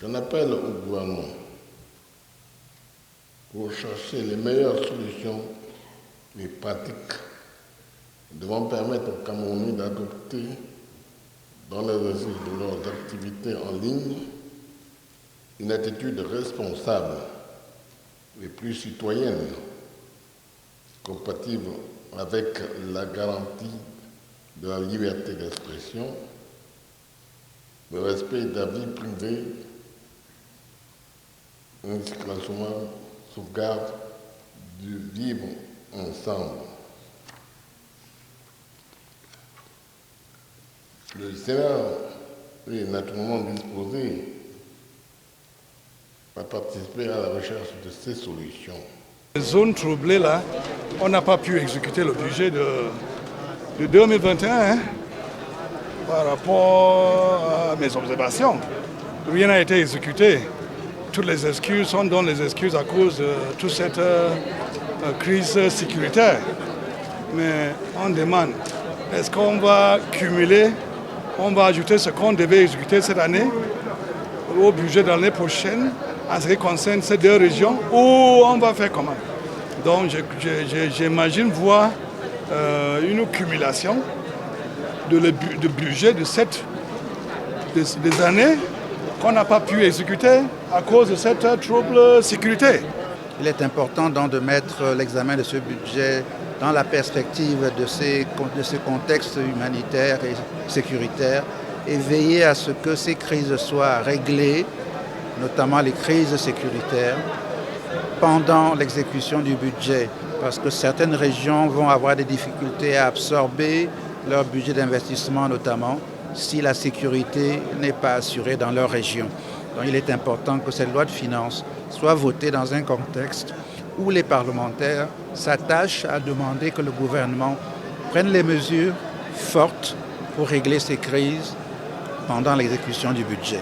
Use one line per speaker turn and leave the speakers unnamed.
J'en appelle au gouvernement pour chercher les meilleures solutions et pratiques devant permettre aux Camerounais d'adopter dans l'exercice de leurs activités en ligne une attitude responsable et plus citoyenne, compatible avec la garantie de la liberté d'expression, le respect de la vie privée, ainsi que la sauvegarde du vivre ensemble. Le Sénat est naturellement disposé à participer à la recherche de ces solutions.
Les zones troublées, là, on n'a pas pu exécuter le budget de 2021 hein, par rapport à mes observations. Rien n'a été exécuté. Toutes les excuses, on donne les excuses à cause de toute cette crise sécuritaire. Mais on demande, est-ce qu'on va cumuler, on va ajouter ce qu'on devait exécuter cette année au budget de l'année prochaine en ce qui concerne ces deux régions, ou on va faire comment? Donc j'imagine voir une cumulation de budget des années qu'on n'a pas pu exécuter à cause de cette trouble sécurité.
Il est important donc de mettre l'examen de ce budget dans la perspective de ce contexte humanitaire et sécuritaire et veiller à ce que ces crises soient réglées, notamment les crises sécuritaires, pendant l'exécution du budget, parce que certaines régions vont avoir des difficultés à absorber leur budget d'investissement, notamment si la sécurité n'est pas assurée dans leur région. Donc il est important que cette loi de finances soit votée dans un contexte où les parlementaires s'attachent à demander que le gouvernement prenne les mesures fortes pour régler ces crises pendant l'exécution du budget.